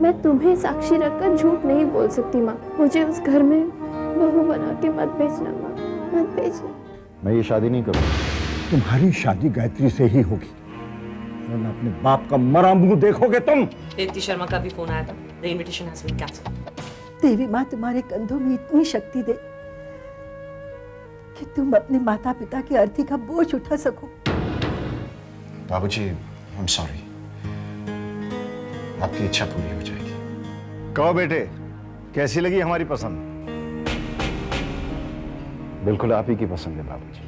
मैं तुम्हें साक्षी रखकर झूठ नहीं बोल सकती माँ। मुझे उस घर में बहू बना के मत भेजना माँ, मत भेजना। मैं ये शादी नहीं करूँगा। तुम्हारी शादी गायत्री से ही होगी, वरना अपने बाप का मरा मुंह देखोगे तुम। दीप्ति शर्मा का भी फोन आया था। The invitation has been cancelled. देवी माँ तुम्हारे कंधों में इतनी शक्ति दे कि तुम अपने माता पिता की अर्थी का बोझ उठा सको। बाबूजी, आई एम सॉरी। आपकी इच्छा पूरी हो जाएगी। कहो बेटे, कैसी लगी हमारी पसंद? बिल्कुल आप ही की पसंद है बाबूजी।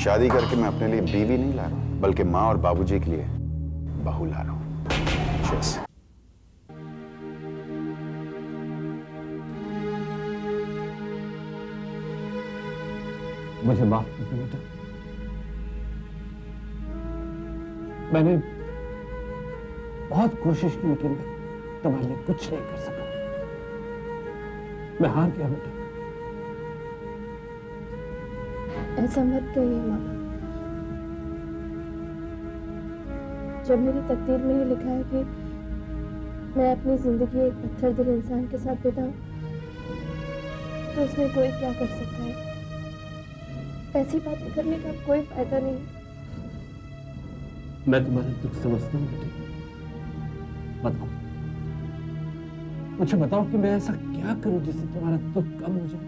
शादी करके मैं अपने लिए बीवी नहीं ला रहा हूं, बल्कि माँ और बाबूजी के लिए बहू ला रहा हूं। Cheers. मुझे माफ कर दो बेटा, मैंने बहुत कोशिश की लेकिन तुम्हारे लिए कुछ नहीं कर सका। मैं हार गया बेटा। ऐसा मत कहिए माँ। जब मेरी तकदीर में ये लिखा है कि मैं अपनी जिंदगी एक पत्थर दिल इंसान के साथ बिताऊं, तो उसमें कोई क्या कर सकता है? ऐसी बातें करने का कोई फायदा नहीं। मैं तुम्हारा दुख समझता हूँ बेटे। बताओ, मुझे बताओ कि मैं ऐसा क्या करूं जिससे तुम्हारा दुख कम हो जाए।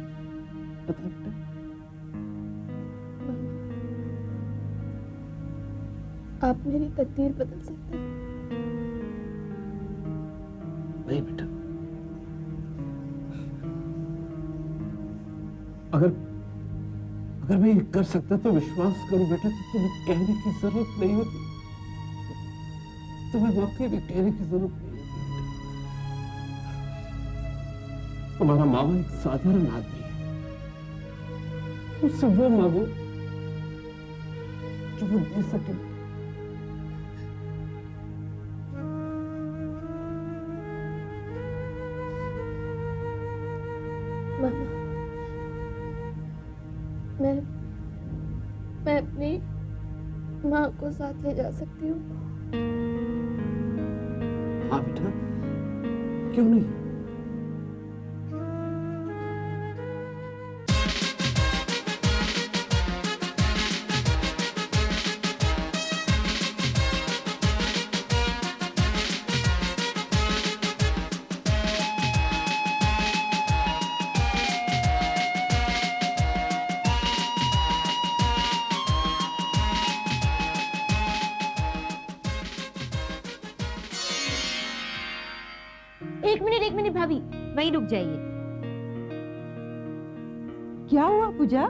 बताओ बेटा। आप मेरी तकदीर बदल सकते हैं? नहीं बेटा, अगर मैं ये कर सकता तो विश्वास करो बेटा कि तुम्हें कहने की जरूरत नहीं होती। तुम्हें वाकई में कहने की जरूरत नहीं होती बेटा। तुम्हारा मामा एक साधारण आदमी है, उससे वो मांगो जो वो दे सके। मामा, मैं अपनी माँ को साथ ले जा सकती हूँ? हाँ बेटा, क्यों नहीं। एक मिनट भाभी, वहीं रुक जाइए। क्या हुआ पूजा?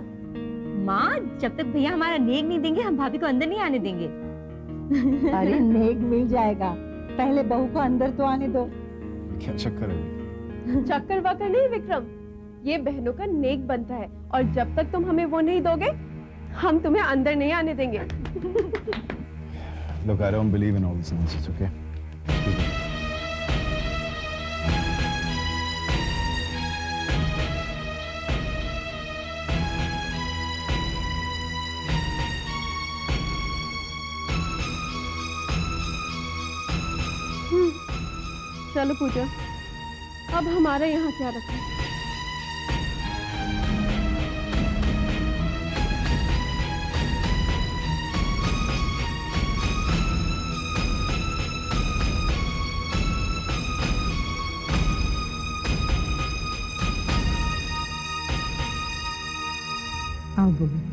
माँ, जब तक भैया हमारा नेक नहीं देंगे हम भाभी को अंदर नहीं आने देंगे। अरे नेक मिल जाएगा, पहले बहू को अंदर तो आने दो। क्या चक्कर है? चक्कर वक्कर नहीं विक्रम, ये बहनों का नेक बनता है, और जब तक तुम हमें वो नहीं दोगे हम तुम्हें अंदर नहीं आने देंगे। Look, I don't believe in all this nonsense, okay? चलो पूजा, अब हमारे यहाँ क्या रखा? आओ बहू।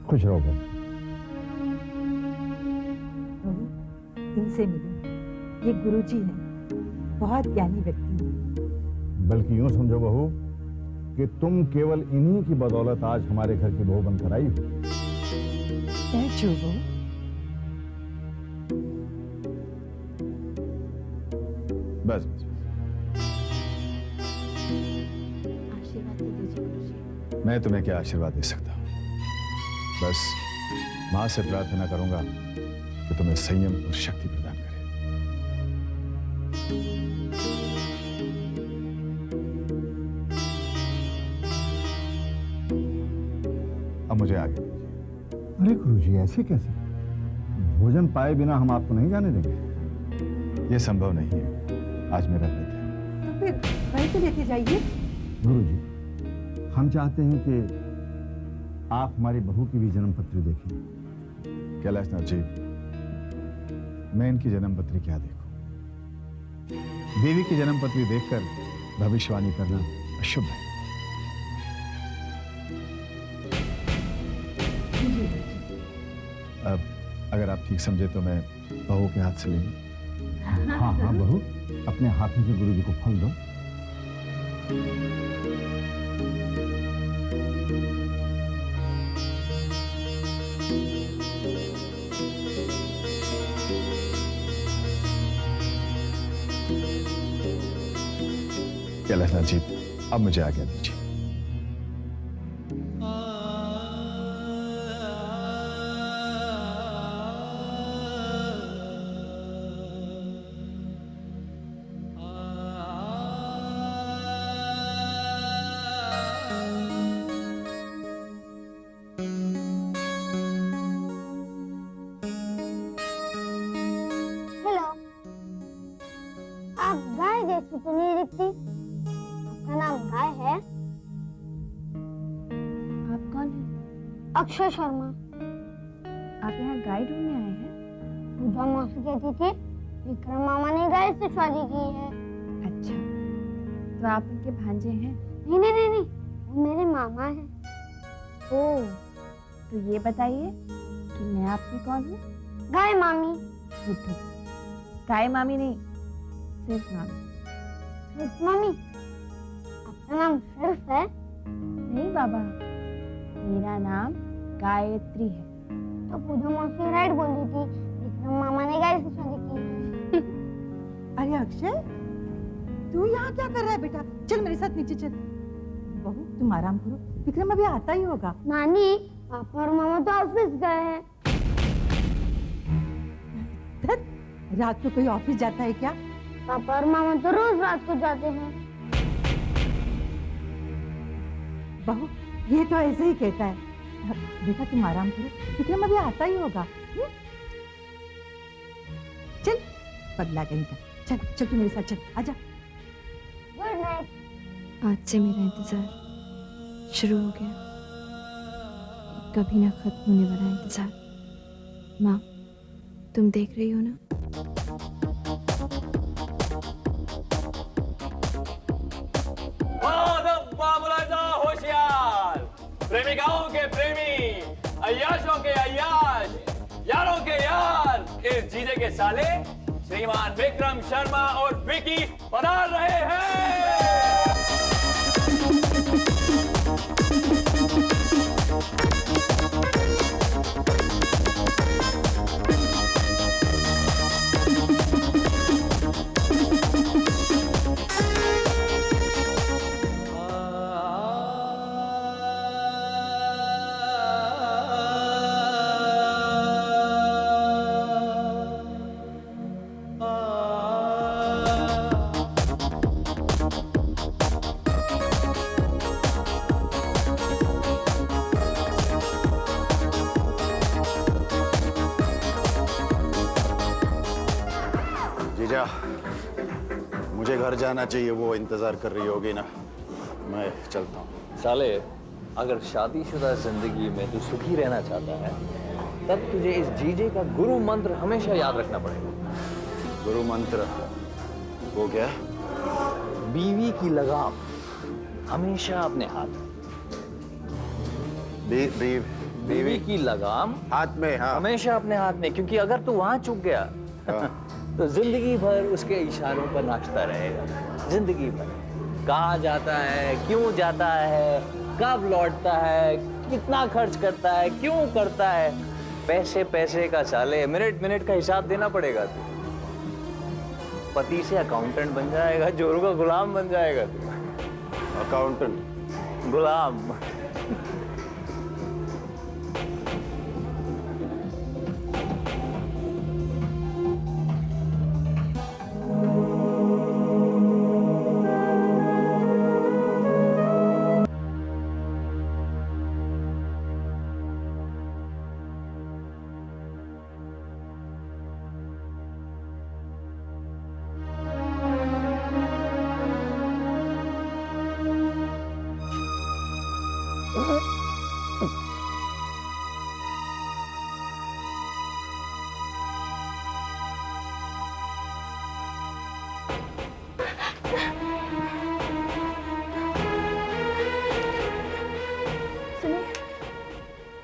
खुश रहो बहू। बहू, इनसे मिलो, ये गुरुजी हैं, बहुत ज्ञानी व्यक्ति हैं। बल्कि यूं समझो बहू कि तुम केवल इन्हीं की बदौलत आज हमारे घर की बहू बनकर आई हो। बैठो बहू। बस बस आशीर्वाद दे दीजिए गुरुजी। मैं तुम्हें क्या आशीर्वाद दे सकता हूँ? बस मां से प्रार्थना करूंगा कि तुम्हें संयम और शक्ति प्रदान करे। अब मुझे आगे दीजिए। अरे गुरुजी, ऐसे कैसे? भोजन पाए बिना हम आपको नहीं जाने देंगे। यह संभव नहीं है। आज मेरा व्रत है। तो फिर वहीं से लेके जाइए। गुरुजी, हम चाहते हैं कि आप हमारी बहू की भी जन्म पत्री देखें। कैलाशनाथ जी, मैं इनकी जन्म पत्री क्या देखूं? देवी की जन्म पत्री देखकर भविष्यवाणी करना अशुभ है। अब अगर आप ठीक समझे तो मैं बहू के हाथ से ले लूं। हाँ हाँ बहू, अपने हाथों से गुरुजी को फल दो। कैलाशनाथ जी, अब मुझे आज्ञा दीजिए। हेलो, आप गाय जैसी तो नहीं दिखती। आपका नाम गाय है? आप कौन हैं? अक्षय शर्मा। आप यहाँ गाय ढूंढने आए हैं? पूजा मौसी कहती थी विक्रम मामा ने गाय से शादी की है। अच्छा, तो आप उनके भांजे हैं? नहीं नहीं नहीं नहीं, वो मेरे मामा हैं। ओह, तो ये बताइए कि मैं आपकी कौन हूँ? गाय मामी। बुद्धू, गाय मामी नहीं, सिर्फ मामी। सिर्फ मामी? आपका नाम सिर्फ है? नहीं बाबा, मेरा नाम गायत्री है। तो पूजा मौसी राइट बोल रही थी, विक्रम मामा ने गाय से शादी की है। अरे अक्षय, तू यहाँ क्या कर रहा है बेटा? चल मेरे साथ नीचे चल। बहू तुम आराम करो, विक्रम अभी आता ही होगा। नानी, पापा और मामा तो ऑफिस गए हैं। धत, रात को कोई ऑफिस जाता है क्या? पापा और मामा तो रोज रात को जाते हैं। बहू ये तो ऐसे ही कहता है। बेटा तुम आराम करो, विक्रम अभी आता ही होगा। चल पगला कहीं का, चल चल तू मेरे साथ चल, आजा। Good night. आज से मेरा इंतजार शुरू हो गया, कभी ना खत्म होने वाला इंतजार। माँ, तुम देख रही हो ना? होशियार, प्रेमिकाओं के प्रेमी, अय्याशों के अय्याश, यारों के यार, इस जीजे के साले श्रीमान विक्रम शर्मा और विकी पधार रहे हैं। जीजा, मुझे घर जाना चाहिए, वो इंतजार कर रही होगी ना, मैं चलता हूँ। साले, अगर शादीशुदा जिंदगी में तू सुखी रहना चाहता है तब तुझे इस जीजे का गुरु मंत्र हमेशा याद रखना पड़ेगा। गुरु मंत्र वो क्या? बीवी की लगाम हमेशा अपने हाथ। बीवी की लगाम हाथ में? हाँ, हमेशा अपने हाथ में, क्योंकि अगर तू वहां चूक गया तो जिंदगी भर उसके इशारों पर नाचता रहेगा। जिंदगी भर कहाँ जाता है, क्यों जाता है, कब लौटता है, कितना खर्च करता है, क्यों करता है, पैसे पैसे का साले, मिनट मिनट का हिसाब देना पड़ेगा तू। पति से अकाउंटेंट बन जाएगा, जोरू का गुलाम बन जाएगा तू। अकाउंटेंट गुलाम।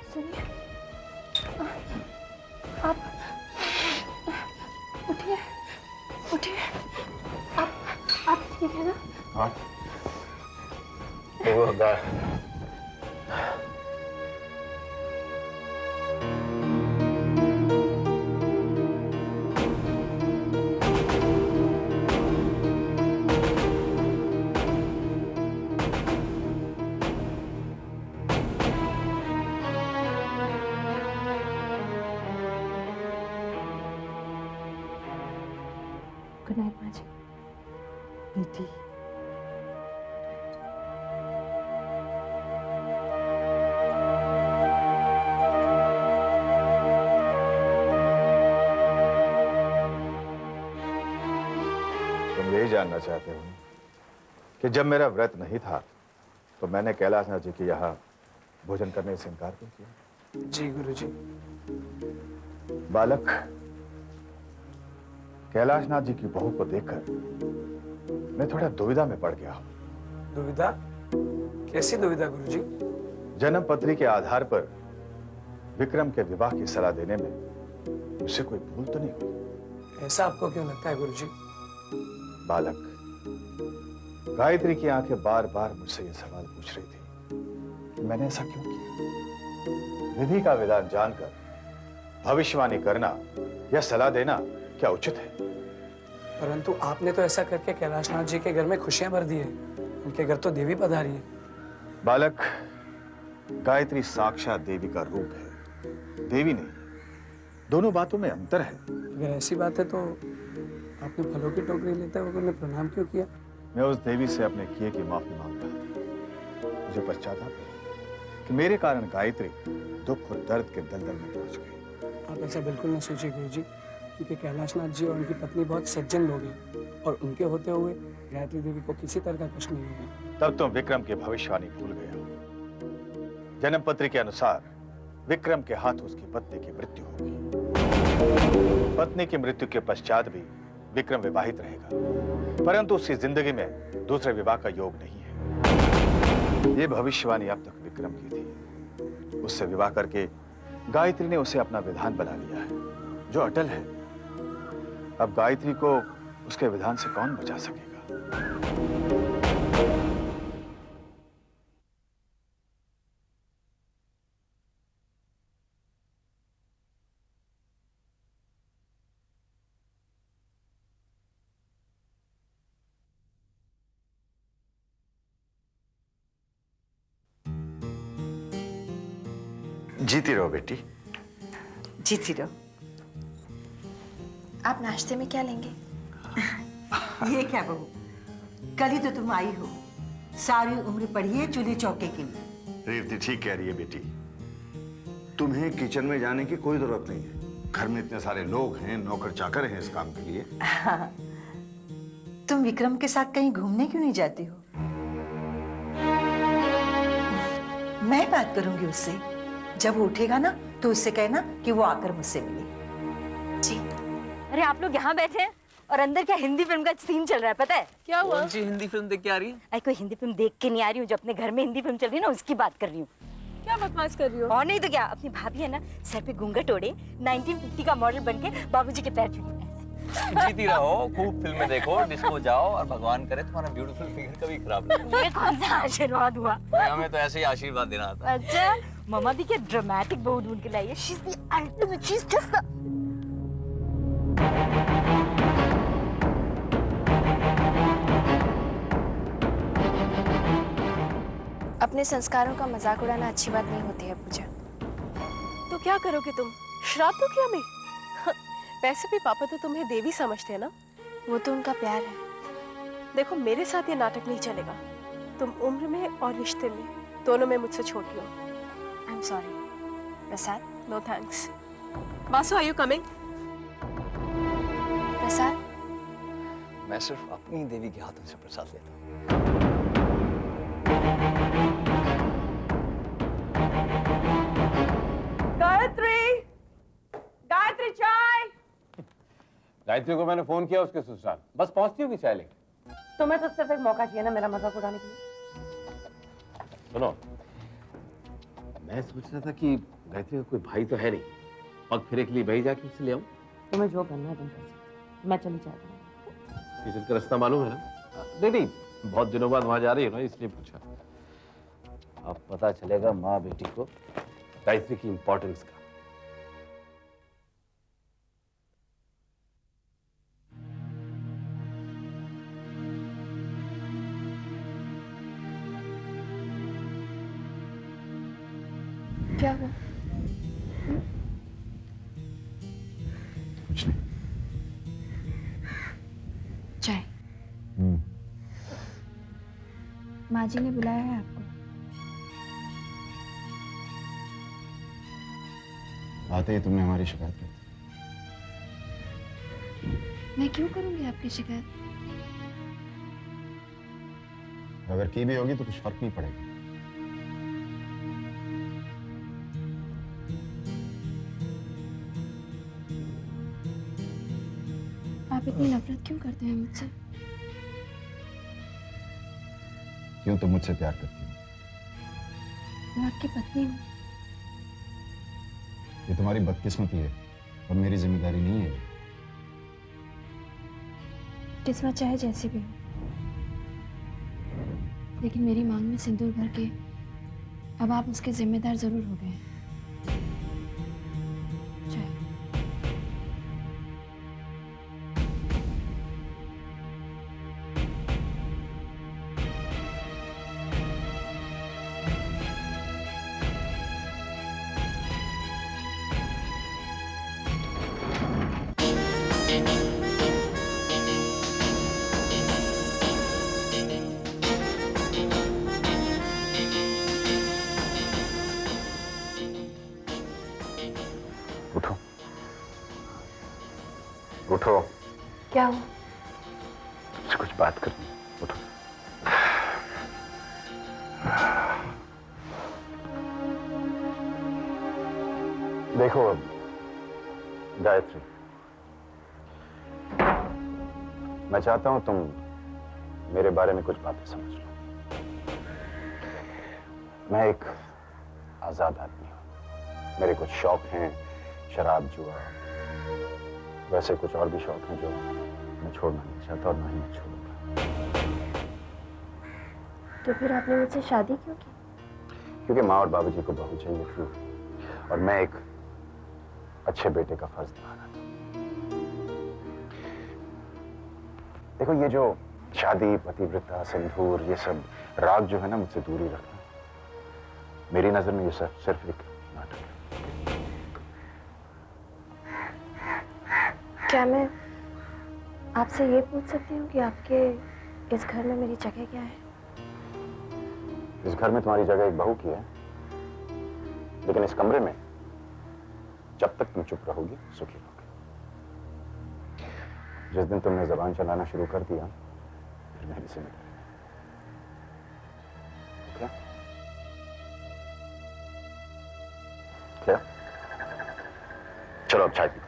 सुनिए, आप उठिए, उठिए। आप ठीक है ना? हाँ। गुड नाइट माँ जी। बेटी तुम यही जानना चाहते हो कि जब मेरा व्रत नहीं था तो मैंने कैलाशनाथ जी के यहाँ भोजन करने से इनकार क्यों किया? जी गुरुजी। बालक, कैलाशनाथ जी की बहू को देखकर मैं थोड़ा दुविधा में पड़ गया हूं। दुविधा? कैसी दुविधा गुरुजी? जन्म पत्री के आधार पर विक्रम के विवाह की सलाह देने में मुझसे कोई भूल तो नहीं हुई? ऐसा आपको क्यों लगता है गुरुजी? बालक, गायत्री की आंखें बार बार मुझसे ये सवाल पूछ रही थी कि मैंने ऐसा क्यों किया। विधि का विधान जानकर भविष्यवाणी करना या सलाह देना क्या उचित है? परंतु आपने तो ऐसा करके कैलाशनाथ जी के घर में खुशियां भर दी है। उनके घर तो देवी पधारी है। बालक, गायत्री साक्षात देवी का रूप है, देवी नहीं। दोनों बातों में अंतर है। अगर ऐसी बात है तो आपने फलों की टोकरी लेते हुए उन्हें प्रणाम क्यों किया? मैं उस देवी से अपने किए की माफी मांग रहा था। मुझे पश्चाताप है कि मेरे कारण गायत्री दुख और दर्द के दलदल में पहुंच गई। आप ऐसा बिल्कुल न सोचिए गुरुजी, क्योंकि कैलाशनाथ जी और उनकी पत्नी बहुत सज्जन लोग हैं और उनके होते हुए गायत्री देवी को किसी तरह का कष्ट नहीं होगा। तब तुम विक्रम की भविष्यवाणी भूल गए हो। जन्म पत्री के अनुसार विक्रम के हाथ उसकी पत्नी की मृत्यु होगी। पत्नी की मृत्यु के पश्चात भी विक्रम विवाहित रहेगा, परंतु उसकी जिंदगी में दूसरे विवाह का योग नहीं है। ये भविष्यवाणी अब तक विक्रम की थी। उससे विवाह करके गायत्री ने उसे अपना विधान बना लिया है, जो अटल है। अब गायत्री को उसके विधान से कौन बचा सकेगा? जीती रहो बेटी। जीती रहो। आप नाश्ते में क्या लेंगे? ये क्या बहू, कल ही तो तुम आई हो। सारी उम्र पड़ी है चूल्हे चौके के लिए। रेवती ठीक कह रही है बेटी। तुम्हें किचन में जाने की कोई जरूरत नहीं है। घर में इतने सारे लोग हैं, नौकर चाकर हैं इस काम के लिए। हाँ। तुम विक्रम के साथ कहीं घूमने क्यों नहीं जाती हो? मैं बात करूंगी उससे। जब वो उठेगा ना तो उससे कहना कि वो आकर मुझसे मिले। जी। अरे आप लोग यहाँ बैठे हैं और अंदर क्या हिंदी फिल्म का सीन चल रहा है, पता है? क्या हुआ? कौन सी हिंदी फिल्म देख के आ रही है? अरे कोई हिंदी फिल्म देख के नहीं आ रही हूँ, जो अपने घर में हिंदी फिल्म चल रही है ना उसकी बात कर रही हूँ। क्या बकवास कर रही हो? और नहीं तो क्या, अपनी भाभी है ना सर पे घूंघट ओढ़े 1950 का मॉडल बनके बाबूजी के पैर छूती। जीती रहो, खूब फिल्में देखो, डिस्को जाओ और भगवान करे तुम्हारा ब्यूटीफुल फिगर कभी खराब ना हो। ये कौन सा आशीर्वाद हुआ? हमें तो ऐसे ही आशीर्वाद देना आता है। अच्छा, मम्मा भी क्या ड्रामेटिक बहू ढूंढ के लाई है। She is the ultimate, she is just the अपने संस्कारों का मजाक उड़ाना अच्छी बात नहीं होती है पूजा। तो क्या करोगे तुम? श्राप दो क्या मैं? वैसे भी पापा तो तुम्हें देवी समझते हैं ना। वो तो उनका प्यार है। देखो मेरे साथ ये नाटक नहीं चलेगा। तुम उम्र में और रिश्ते में दोनों में मुझसे छोटी हो। I am sorry. Prasad? No thanks. Vasu, are you coming? Prasad? मैं सिर्फ अपनी देवी के हाथों से प्रसाद लेता हूँ। गायत्री! गायत्री चाय! गायत्री को मैंने फोन किया उसके ससुराल, बस पहुंचती होगी चाय लेके। तुम्हें तो सिर्फ एक मौका चाहिए ना मेरा मजाक उड़ाने के लिए। सुनो, मैं सोच रहा था कि गायत्री का कोई भाई तो है नहीं, पग फिरे के लिए भाई जाके उससे ले आऊं। तुम्हें जो करना है तुम कर सकते। मैं चली जाती हूँ। किचन का रास्ता मालूम है ना? नहीं, बहुत दिनों बाद वहां जा रही है ना, इसलिए पूछा। अब पता चलेगा माँ बेटी को गायत्री की इंपॉर्टेंस का। क्या हुआ? कुछ नहीं। चाय? माँ जी ने बुलाया है आपको। आते ही तुमने हमारी शिकायत कर दी। मैं क्यों करूंगी आपकी शिकायत? अगर की भी होगी तो कुछ फर्क नहीं पड़ेगा। आप इतनी नफरत क्यों करते हैं मुझसे? क्यों तुम मुझसे प्यार करती हो? मैं आपकी पत्नी हूँ। ये तुम्हारी बदकिस्मती है और मेरी जिम्मेदारी नहीं है। किस्मत चाहे जैसी भी हो, लेकिन मेरी मांग में सिंदूर भर के अब आप उसके जिम्मेदार जरूर हो गए हैं। उठो, उठो। क्या हुआ? तुमसे कुछ बात करनी है। उठो। देखो गायत्री, मैं चाहता हूं तुम मेरे बारे में कुछ बातें समझ लो। मैं एक आजाद आदमी हूं। मेरे कुछ शौक हैं, शराब, जुआ, वैसे कुछ और भी शौक हैं जो मैं छोड़ना नहीं चाहता और ना ही मैं छोड़ूंगा। तो फिर आपने मुझसे शादी क्यों की? क्योंकि माँ और बाबूजी को बहू चाहिए थी और मैं एक अच्छे बेटे का फर्ज निभा रहा था। देखो ये जो शादी, पतिव्रता, सिंदूर, ये सब राग जो है ना, मुझसे दूरी रखना। मेरी नजर में ये सब सिर्फ एक नाटक है। क्या मैं आपसे ये पूछ सकती हूँ कि आपके इस घर में मेरी जगह क्या है? इस घर में तुम्हारी जगह एक बहू की है, लेकिन इस कमरे में जब तक तुम चुप रहोगी सुखी रहोगी। जिस दिन तुमने जबान चलाना शुरू कर दिया फिर मेरी जिम्मेदारी। ओके? क्या? चलो अब चाय पी।